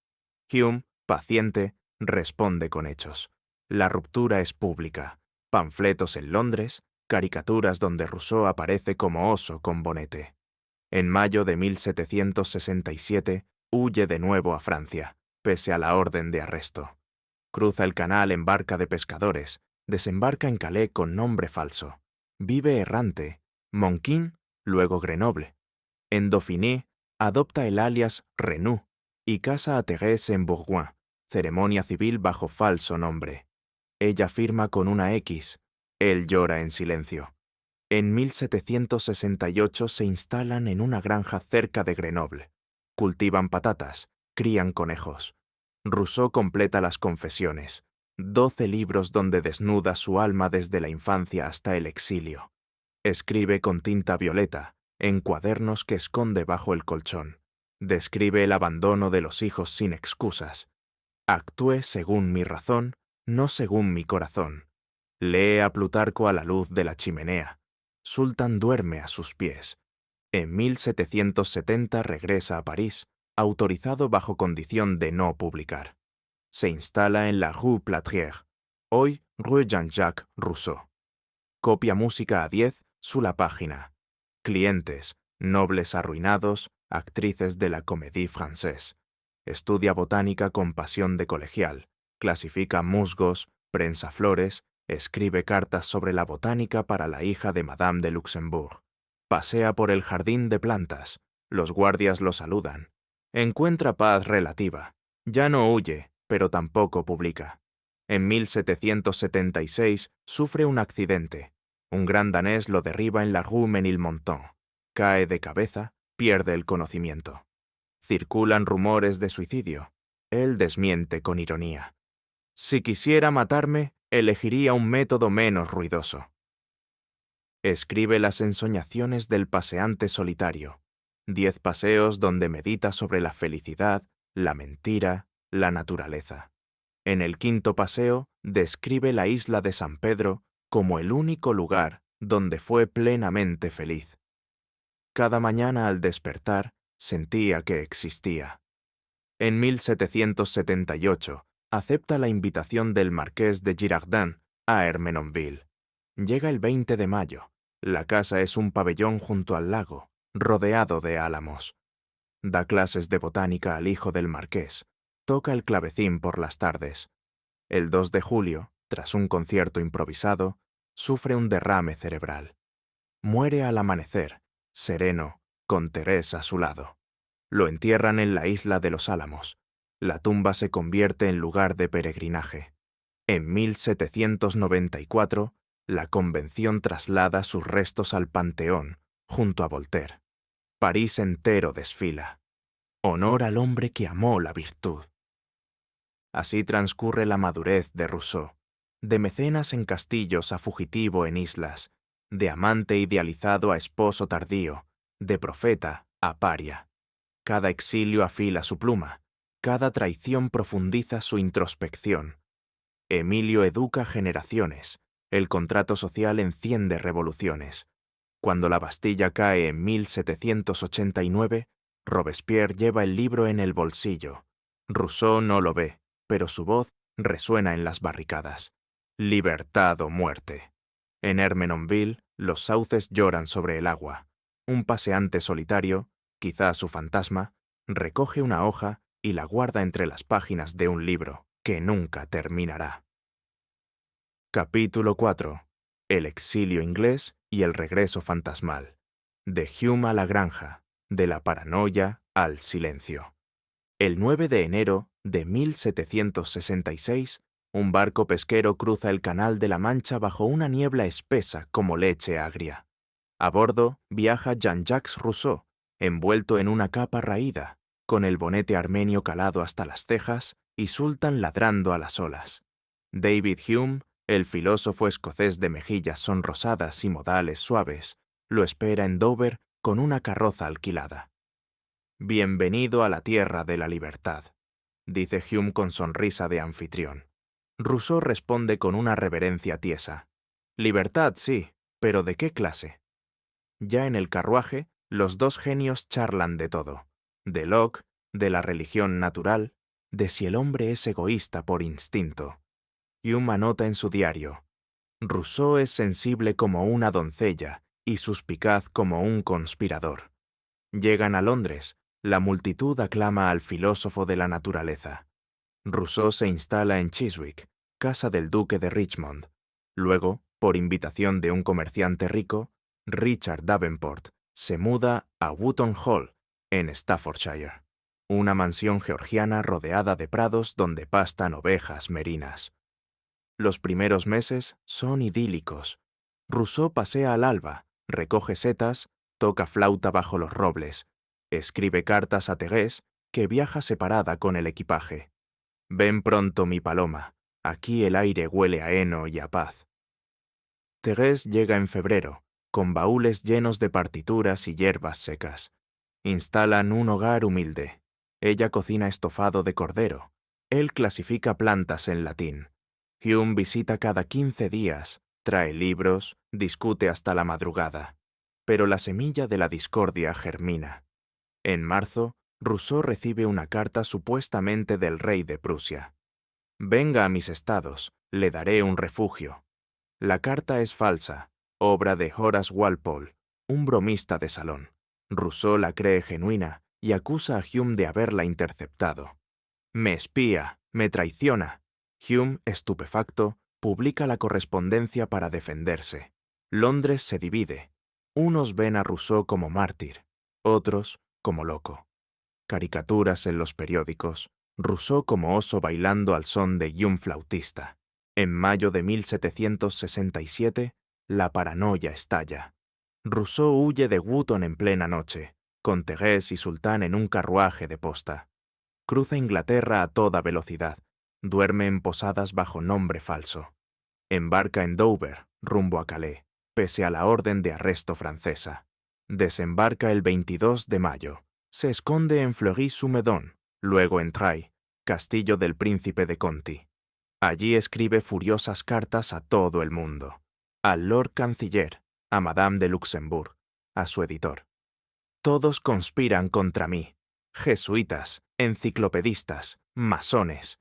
Hume, paciente, responde con hechos. La ruptura es pública. Panfletos en Londres, caricaturas donde Rousseau aparece como oso con bonete. En mayo de 1767, huye de nuevo a Francia, pese a la orden de arresto. Cruza el canal en barca de pescadores, desembarca en Calais con nombre falso. Vive errante, Monquin, luego Grenoble. En Dauphiné, adopta el alias Renú y casa a Thérèse en Bourgoin, ceremonia civil bajo falso nombre. Ella firma con una X, él llora en silencio. En 1768 se instalan en una granja cerca de Grenoble. Cultivan patatas, crían conejos. Rousseau completa las confesiones, 12 libros donde desnuda su alma desde la infancia hasta el exilio. Escribe con tinta violeta, en cuadernos que esconde bajo el colchón. Describe el abandono de los hijos sin excusas. Actué según mi razón, no según mi corazón. Lee a Plutarco a la luz de la chimenea. Sultán duerme a sus pies. En 1770 regresa a París, autorizado bajo condición de no publicar. Se instala en la Rue Plâtrière, hoy Rue Jean-Jacques Rousseau. Copia música a 10, su la página. Clientes, nobles arruinados, actrices de la Comédie Française. Estudia botánica con pasión de colegial. Clasifica musgos, prensa flores, escribe cartas sobre la botánica para la hija de Madame de Luxembourg. Pasea por el jardín de plantas. Los guardias lo saludan. Encuentra paz relativa. Ya no huye, pero tampoco publica. En 1776 sufre un accidente. Un gran danés lo derriba en la Rue Ménilmontant. Cae de cabeza, pierde el conocimiento. Circulan rumores de suicidio. Él desmiente con ironía. Si quisiera matarme, elegiría un método menos ruidoso. Escribe las ensoñaciones del paseante solitario. 10 paseos donde medita sobre la felicidad, la mentira, la naturaleza. En el 5.º paseo describe la isla de San Pedro como el único lugar donde fue plenamente feliz. Cada mañana al despertar sentía que existía. En 1778 acepta la invitación del marqués de Girardin a Ermenonville. Llega el 20 de mayo. La casa es un pabellón junto al lago, rodeado de álamos. Da clases de botánica al hijo del marqués. Toca el clavecín por las tardes. El 2 de julio, tras un concierto improvisado, sufre un derrame cerebral. Muere al amanecer, sereno, con Thérèse a su lado. Lo entierran en la isla de los Álamos. La tumba se convierte en lugar de peregrinaje. En 1794, la Convención traslada sus restos al Panteón, junto a Voltaire. París entero desfila. Honor al hombre que amó la virtud. Así transcurre la madurez de Rousseau, de mecenas en castillos a fugitivo en islas, de amante idealizado a esposo tardío, de profeta a paria. Cada exilio afila su pluma, cada traición profundiza su introspección. Emilio educa generaciones, el contrato social enciende revoluciones. Cuando la Bastilla cae en 1789, Robespierre lleva el libro en el bolsillo. Rousseau no lo ve, pero su voz resuena en las barricadas. Libertad o muerte. En Ermenonville, los sauces lloran sobre el agua. Un paseante solitario, quizá su fantasma, recoge una hoja y la guarda entre las páginas de un libro que nunca terminará. Capítulo 4. El exilio inglés y el regreso fantasmal. De Hume a la granja, de la paranoia al silencio. El 9 de enero de 1766, un barco pesquero cruza el Canal de la Mancha bajo una niebla espesa como leche agria. A bordo viaja Jean-Jacques Rousseau, envuelto en una capa raída, con el bonete armenio calado hasta las cejas y Sultan ladrando a las olas. David Hume, el filósofo escocés de mejillas sonrosadas y modales suaves, lo espera en Dover con una carroza alquilada. «Bienvenido a la tierra de la libertad», dice Hume con sonrisa de anfitrión. Rousseau responde con una reverencia tiesa. «Libertad, sí, pero ¿de qué clase?» Ya en el carruaje, los dos genios charlan de todo. De Locke, de la religión natural, de si el hombre es egoísta por instinto. Hume anota en su diario: «Rousseau es sensible como una doncella y suspicaz como un conspirador». Llegan a Londres. La multitud aclama al filósofo de la naturaleza. Rousseau se instala en Chiswick, casa del duque de Richmond. Luego, por invitación de un comerciante rico, Richard Davenport se muda a Wootton Hall, en Staffordshire, una mansión georgiana rodeada de prados donde pastan ovejas merinas. Los primeros meses son idílicos. Rousseau pasea al alba, recoge setas, toca flauta bajo los robles, escribe cartas a Thérèse, que viaja separada con el equipaje. «Ven pronto, mi paloma, aquí el aire huele a heno y a paz». Thérèse llega en febrero, con baúles llenos de partituras y hierbas secas. Instalan un hogar humilde. Ella cocina estofado de cordero. Él clasifica plantas en latín. Hume visita cada 15 días, trae libros, discute hasta la madrugada. Pero la semilla de la discordia germina. En marzo, Rousseau recibe una carta supuestamente del rey de Prusia. «Venga a mis estados, le daré un refugio». La carta es falsa, obra de Horace Walpole, un bromista de salón. Rousseau la cree genuina y acusa a Hume de haberla interceptado. «Me espía, me traiciona». Hume, estupefacto, publica la correspondencia para defenderse. Londres se divide. Unos ven a Rousseau como mártir, otros como loco. Caricaturas en los periódicos. Rousseau como oso bailando al son de un flautista. En mayo de 1767, la paranoia estalla. Rousseau huye de Wootton en plena noche, con Thérèse y Sultán en un carruaje de posta. Cruza Inglaterra a toda velocidad. Duerme en posadas bajo nombre falso. Embarca en Dover, rumbo a Calais, pese a la orden de arresto francesa. Desembarca el 22 de mayo. Se esconde en Fleury-sous-Médon, luego en Trailles, castillo del príncipe de Conti. Allí escribe furiosas cartas a todo el mundo. Al Lord Canciller, a Madame de Luxembourg, a su editor. «Todos conspiran contra mí. Jesuitas, enciclopedistas, masones».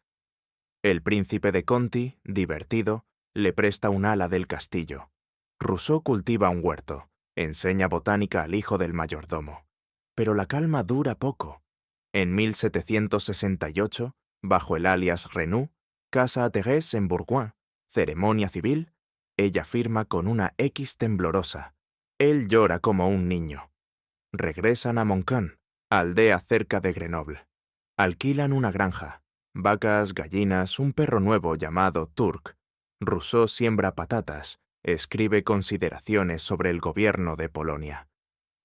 El príncipe de Conti, divertido, le presta un ala del castillo. Rousseau cultiva un huerto, enseña botánica al hijo del mayordomo. Pero la calma dura poco. En 1768, Bajo el alias Renou, casa a Thérèse en Bourgoin. Ceremonia civil. Ella firma con una X temblorosa. Él llora como un niño. Regresan a Montcalm, aldea cerca de Grenoble. Alquilan una granja. Vacas, gallinas, un perro nuevo llamado Turk. Rousseau siembra patatas. Escribe consideraciones sobre el gobierno de Polonia.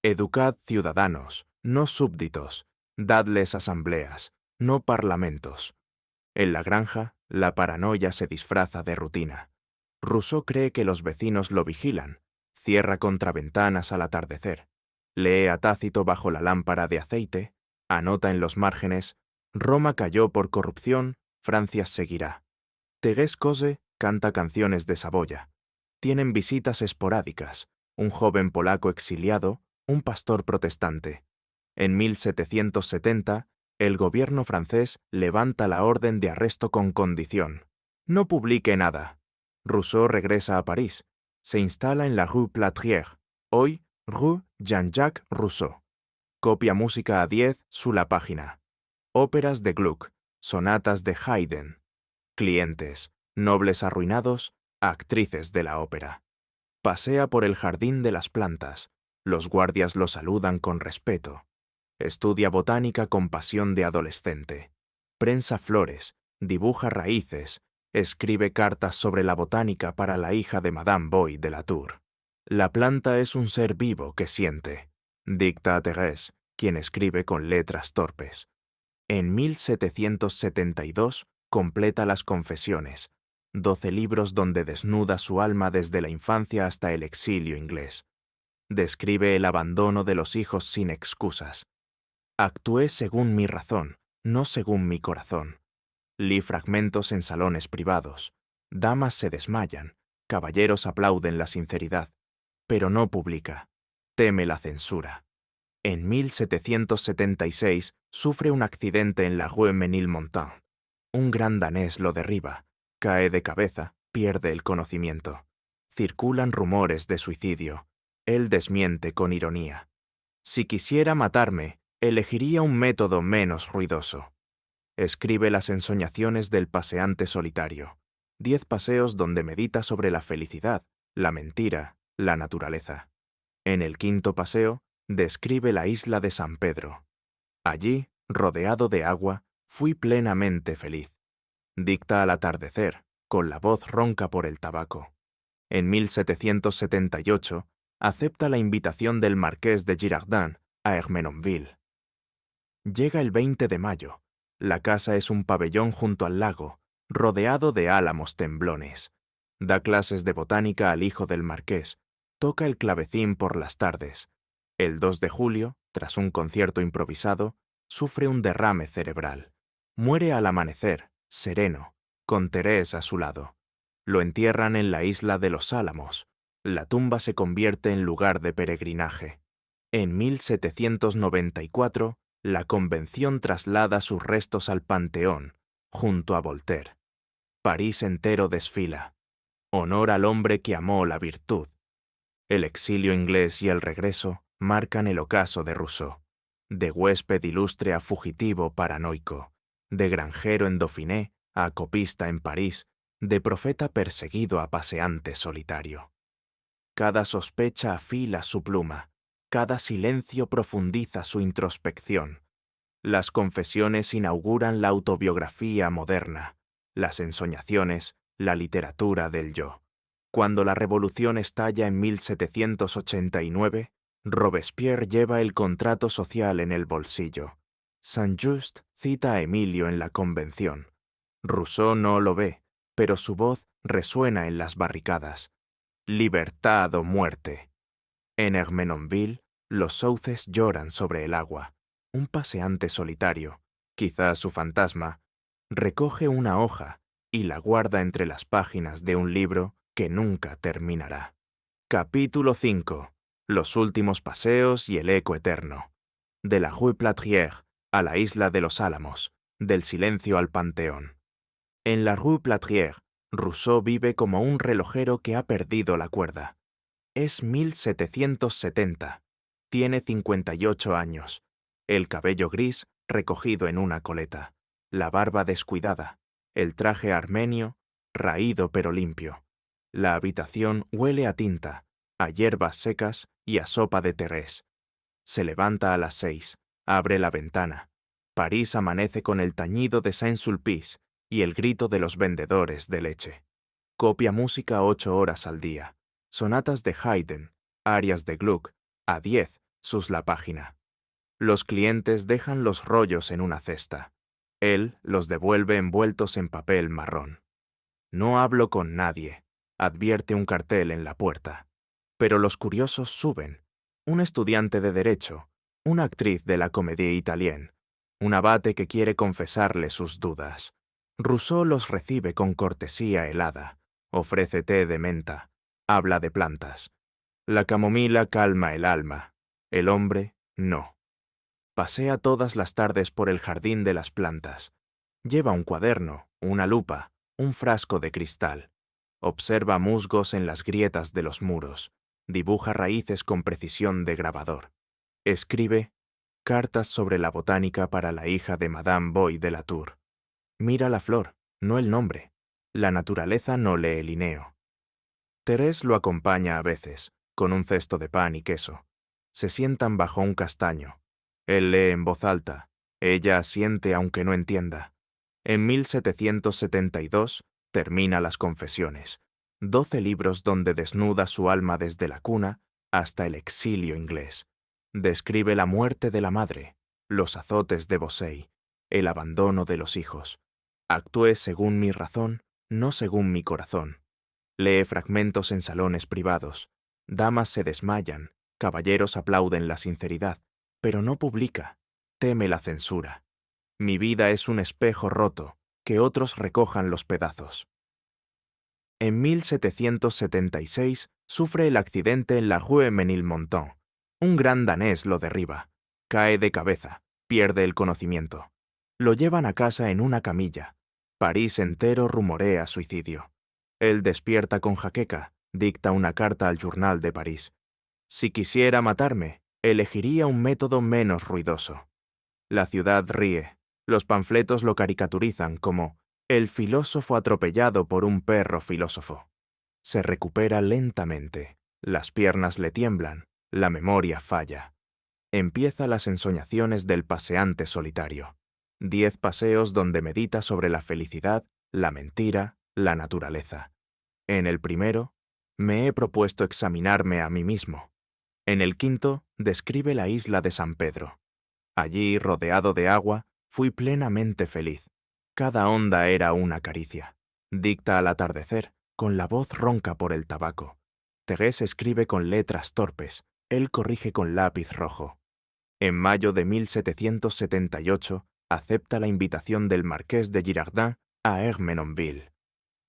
Educad ciudadanos, no súbditos. Dadles asambleas, no parlamentos. En la granja, la paranoia se disfraza de rutina. Rousseau cree que los vecinos lo vigilan. Cierra contraventanas al atardecer. Lee a Tácito bajo la lámpara de aceite. Anota en los márgenes: Roma cayó por corrupción, Francia seguirá. Thérèse Cose canta canciones de Saboya. Tienen visitas esporádicas: un joven polaco exiliado, un pastor protestante. En 1770, el gobierno francés levanta la orden de arresto con condición: no publique nada. Rousseau regresa a París. Se instala en la Rue Plâtrière, hoy Rue Jean-Jacques Rousseau. Copia música a 10 su la página. Óperas de Gluck, sonatas de Haydn. Clientes, nobles arruinados, actrices de la ópera. Pasea por el jardín de las plantas. Los guardias lo saludan con respeto. Estudia botánica con pasión de adolescente. Prensa flores, dibuja raíces, escribe cartas sobre la botánica para la hija de Madame Boy de la Tour. La planta es un ser vivo que siente. Dicta a Thérèse, quien escribe con letras torpes. En 1772 completa las Confesiones, 12 libros donde desnuda su alma desde la infancia hasta el exilio inglés. Describe el abandono de los hijos sin excusas. Actué según mi razón, no según mi corazón. Li fragmentos en salones privados. Damas se desmayan, caballeros aplauden la sinceridad, pero no publica. Teme la censura. En 1776 sufre un accidente en la Rue Ménilmontant. Un gran danés lo derriba, cae de cabeza, pierde el conocimiento. Circulan rumores de suicidio. Él desmiente con ironía: si quisiera matarme, elegiría un método menos ruidoso. Escribe las ensoñaciones del paseante solitario. 10 paseos donde medita sobre la felicidad, la mentira, la naturaleza. En el 5º paseo, describe la isla de San Pedro. Allí, rodeado de agua, fui plenamente feliz. Dicta al atardecer, con la voz ronca por el tabaco. En 1778, acepta la invitación del marqués de Girardin a Ermenonville. Llega el 20 de mayo. La casa es un pabellón junto al lago, rodeado de álamos temblones. Da clases de botánica al hijo del marqués. Toca el clavecín por las tardes. El 2 de julio, tras un concierto improvisado, sufre un derrame cerebral. Muere al amanecer, sereno, con Thérèse a su lado. Lo entierran en la isla de los Álamos. La tumba se convierte en lugar de peregrinaje. En 1794, la Convención traslada sus restos al Panteón, junto a Voltaire. París entero desfila. Honor al hombre que amó la virtud. El exilio inglés y el regreso marcan el ocaso de Rousseau. De huésped ilustre a fugitivo paranoico. De granjero en Dauphiné a copista en París. De profeta perseguido a paseante solitario. Cada sospecha afila su pluma. Cada silencio profundiza su introspección. Las confesiones inauguran la autobiografía moderna. Las ensoñaciones, la literatura del yo. Cuando la revolución estalla en 1789, Robespierre lleva el contrato social en el bolsillo. Saint-Just cita a Emilio en la Convención. Rousseau no lo ve, pero su voz resuena en las barricadas. Libertad o muerte. En Ermenonville, los sauces lloran sobre el agua. Un paseante solitario, quizás su fantasma, recoge una hoja y la guarda entre las páginas de un libro que nunca terminará. Capítulo 5. Los últimos paseos y el eco eterno. De la Rue Plâtrière a la isla de los Álamos, del silencio al Panteón. En la Rue Plâtrière, Rousseau vive como un relojero que ha perdido la cuerda. Es 1770. Tiene 58 años. El cabello gris recogido en una coleta. la barba descuidada, el traje armenio, raído pero limpio. La habitación huele a tinta, a hierbas secas y a sopa de Thérèse. Se levanta a las 6, abre la ventana. París amanece con el tañido de Saint-Sulpice y el grito de los vendedores de leche. Copia música 8 horas al día. Sonatas de Haydn, arias de Gluck, a 10 sus la página. Los clientes dejan los rollos en una cesta. Él los devuelve envueltos en papel marrón. No hablo con nadie, advierte un cartel en la puerta. Pero los curiosos suben. Un estudiante de Derecho, una actriz de la Comédie Italienne, un abate que quiere confesarle sus dudas. Rousseau los recibe con cortesía helada, ofrece té de menta, habla de plantas. La camomila calma el alma, el hombre no. Pasea todas las tardes por el jardín de las plantas. Lleva un cuaderno, una lupa, un frasco de cristal. Observa musgos en las grietas de los muros. Dibuja raíces con precisión de grabador. Escribe cartas sobre la botánica para la hija de Madame Boy de la Tour. Mira la flor, no el nombre. La naturaleza no lee Linneo. Thérèse lo acompaña a veces, con un cesto de pan y queso. Se sientan bajo un castaño. Él lee en voz alta. Ella asiente aunque no entienda. En 1772 termina Las Confesiones, 12 libros donde desnuda su alma desde la cuna hasta el exilio inglés. Describe la muerte de la madre, los azotes de Bossuet, el abandono de los hijos. Actué según mi razón, no según mi corazón. Lee fragmentos en salones privados. Damas se desmayan, caballeros aplauden la sinceridad, pero no publica, teme la censura. Mi vida es un espejo roto, que otros recojan los pedazos. En 1776 sufre el accidente en la Rue Ménilmontant. Un gran danés lo derriba. Cae de cabeza, pierde el conocimiento. Lo llevan a casa en una camilla. París entero rumorea suicidio. Él despierta con jaqueca, dicta una carta al Journal de París. Si quisiera matarme, elegiría un método menos ruidoso. La ciudad ríe. Los panfletos lo caricaturizan como el filósofo atropellado por un perro filósofo. Se recupera lentamente. Las piernas le tiemblan. La memoria falla. Empieza las ensoñaciones del paseante solitario. 10 paseos donde medita sobre la felicidad, la mentira, la naturaleza. En el primero, me he propuesto examinarme a mí mismo. En el quinto, describe la isla de San Pedro. Allí, rodeado de agua, fui plenamente feliz. Cada onda era una caricia. Dicta al atardecer, con la voz ronca por el tabaco. Thérèse escribe con letras torpes, él corrige con lápiz rojo. En mayo de 1778 acepta la invitación del marqués de Girardin a Ermenonville.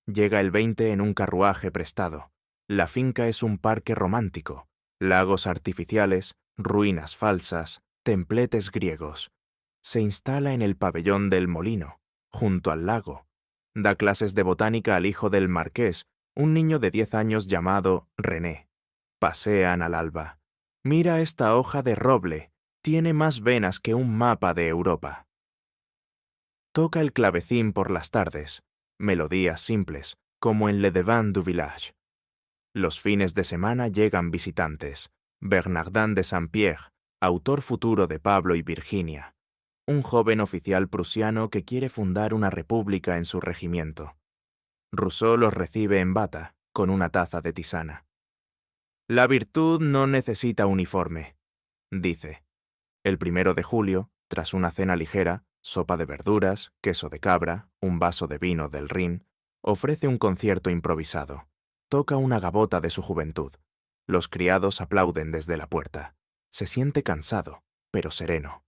Llega el 20 en un carruaje prestado. La finca es un parque romántico, lagos artificiales, ruinas falsas, templetes griegos. Se instala en el pabellón del molino, junto al lago. Da clases de botánica al hijo del marqués, un niño de 10 años llamado René. Pasean al alba. Mira esta hoja de roble, tiene más venas que un mapa de Europa. Toca el clavecín por las tardes, melodías simples, como en Le Devant du Village. Los fines de semana llegan visitantes. Bernardin de Saint-Pierre, autor futuro de Pablo y Virginia. Un joven oficial prusiano que quiere fundar una república en su regimiento. Rousseau los recibe en bata, con una taza de tisana. La virtud no necesita uniforme, dice. El 1 de julio, tras una cena ligera, sopa de verduras, queso de cabra, un vaso de vino del Rin, ofrece un concierto improvisado. Toca una gavota de su juventud. Los criados aplauden desde la puerta. Se siente cansado, pero sereno.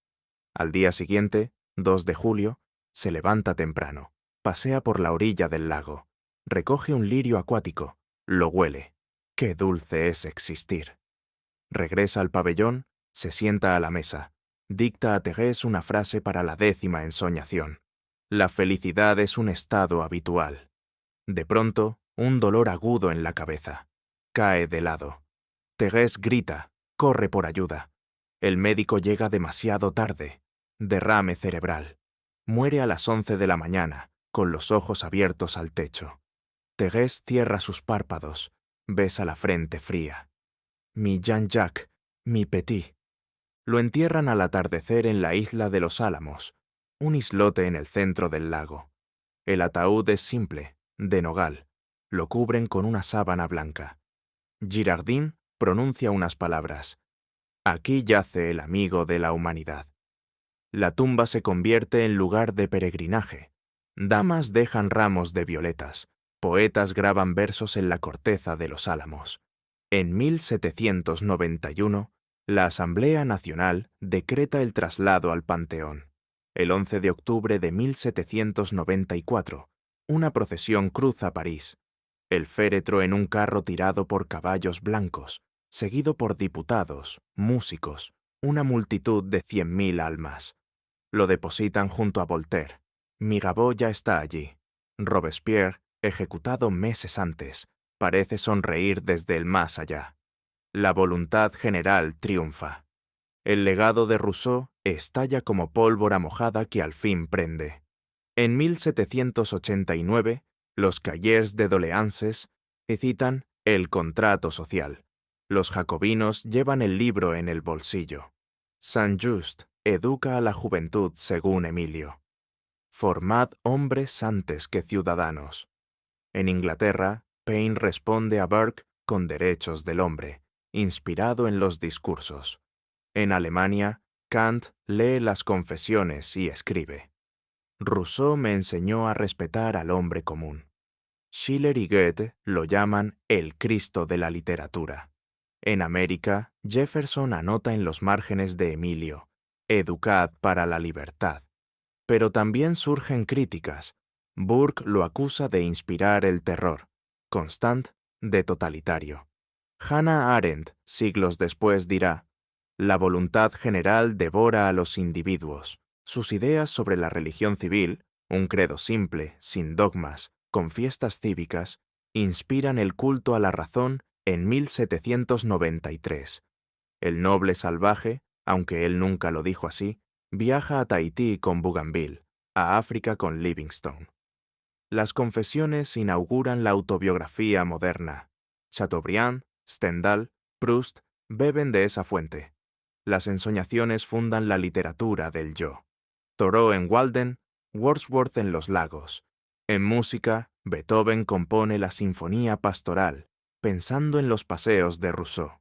Al día siguiente, 2 de julio, se levanta temprano, pasea por la orilla del lago, recoge un lirio acuático, lo huele. ¡Qué dulce es existir! Regresa al pabellón, se sienta a la mesa, dicta a Thérèse una frase para la 10ª ensoñación. La felicidad es un estado habitual. De pronto, un dolor agudo en la cabeza. Cae de lado. Thérèse grita, corre por ayuda. El médico llega demasiado tarde. Derrame cerebral. Muere a las 11 de la mañana, con los ojos abiertos al techo. Thérèse cierra sus párpados, besa la frente fría. Mi Jean-Jacques, mi petit. Lo entierran al atardecer en la isla de los Álamos, un islote en el centro del lago. El ataúd es simple, de nogal. Lo cubren con una sábana blanca. Girardin pronuncia unas palabras. Aquí yace el amigo de la humanidad. La tumba se convierte en lugar de peregrinaje. Damas dejan ramos de violetas. Poetas graban versos en la corteza de los álamos. En 1791, la Asamblea Nacional decreta el traslado al Panteón. El 11 de octubre de 1794, una procesión cruza París. El féretro en un carro tirado por caballos blancos, seguido por diputados, músicos, una multitud de 100.000 almas. Lo depositan junto a Voltaire. Mirabeau ya está allí. Robespierre, ejecutado meses antes, parece sonreír desde el más allá. La voluntad general triunfa. El legado de Rousseau estalla como pólvora mojada que al fin prende. En 1789, los Cahiers de Doléances citan el contrato social. Los jacobinos llevan el libro en el bolsillo. Saint-Just educa a la juventud según Emilio. Formad hombres antes que ciudadanos. En Inglaterra, Paine responde a Burke con Derechos del Hombre, inspirado en los discursos. En Alemania, Kant lee las Confesiones y escribe: Rousseau me enseñó a respetar al hombre común. Schiller y Goethe lo llaman el Cristo de la literatura. En América, Jefferson anota en los márgenes de Emilio: Educad para la libertad. Pero también surgen críticas. Burke lo acusa de inspirar el terror, Constant de totalitario. Hannah Arendt, siglos después, dirá: la voluntad general devora a los individuos. Sus ideas sobre la religión civil, un credo simple, sin dogmas, con fiestas cívicas, inspiran el culto a la razón en 1793. El noble salvaje, aunque él nunca lo dijo así, viaja a Tahití con Bougainville, a África con Livingstone. Las Confesiones inauguran la autobiografía moderna. Chateaubriand, Stendhal, Proust beben de esa fuente. Las ensoñaciones fundan la literatura del yo. Thoreau en Walden, Wordsworth en Los Lagos. En música, Beethoven compone la Sinfonía Pastoral, pensando en los paseos de Rousseau.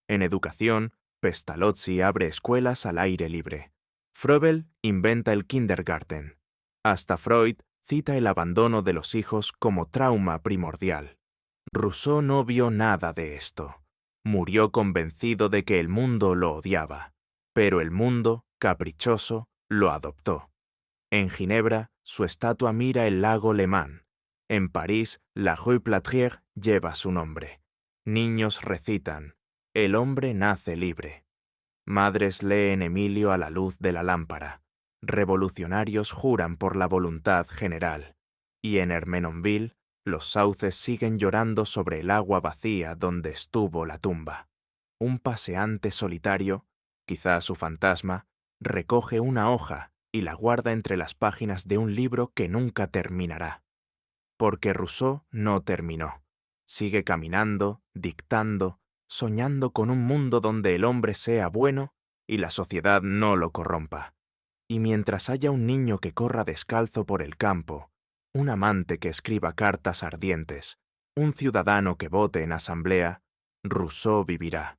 En educación, Pestalozzi abre escuelas al aire libre. Froebel inventa el kindergarten. Hasta Freud cita el abandono de los hijos como trauma primordial. Rousseau no vio nada de esto. Murió convencido de que el mundo lo odiaba, pero el mundo, caprichoso, lo adoptó. En Ginebra, su estatua mira el lago Le Mans. En París, la Rue Plâtrière lleva su nombre. Niños recitan: el hombre nace libre. Madres leen Emilio a la luz de la lámpara. Revolucionarios juran por la voluntad general. Y en Ermenonville, los sauces siguen llorando sobre el agua vacía donde estuvo la tumba. Un paseante solitario, quizá su fantasma, recoge una hoja y la guarda entre las páginas de un libro que nunca terminará. Porque Rousseau no terminó. Sigue caminando, dictando, soñando con un mundo donde el hombre sea bueno y la sociedad no lo corrompa. Y mientras haya un niño que corra descalzo por el campo, un amante que escriba cartas ardientes, un ciudadano que vote en asamblea, Rousseau vivirá,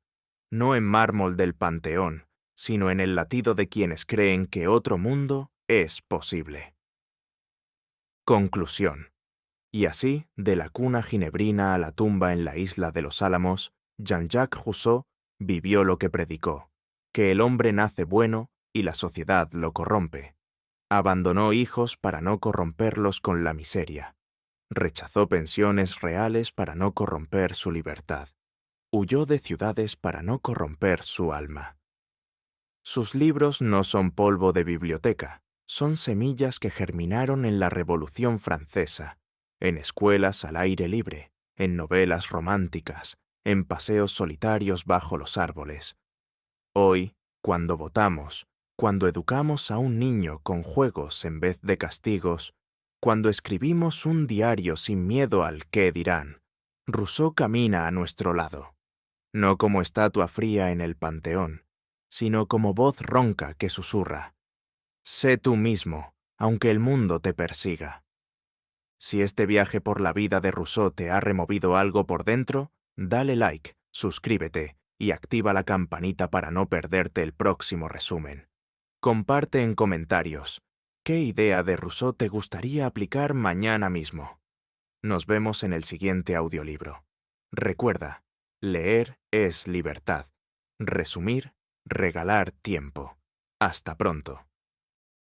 no en mármol del Panteón, sino en el latido de quienes creen que otro mundo es posible. Conclusión. Y así, de la cuna ginebrina a la tumba en la isla de los Álamos, Jean-Jacques Rousseau vivió lo que predicó, que el hombre nace bueno y la sociedad lo corrompe. Abandonó hijos para no corromperlos con la miseria. Rechazó pensiones reales para no corromper su libertad. Huyó de ciudades para no corromper su alma. Sus libros no son polvo de biblioteca, son semillas que germinaron en la Revolución Francesa, en escuelas al aire libre, en novelas románticas, en paseos solitarios bajo los árboles. Hoy, cuando votamos, cuando educamos a un niño con juegos en vez de castigos, cuando escribimos un diario sin miedo al qué dirán, Rousseau camina a nuestro lado, no como estatua fría en el panteón, sino como voz ronca que susurra: sé tú mismo, aunque el mundo te persiga. Si este viaje por la vida de Rousseau te ha removido algo por dentro, dale like, suscríbete y activa la campanita para no perderte el próximo resumen. Comparte en comentarios qué idea de Rousseau te gustaría aplicar mañana mismo. Nos vemos en el siguiente audiolibro. Recuerda, leer es libertad. Resumir, regalar tiempo. Hasta pronto.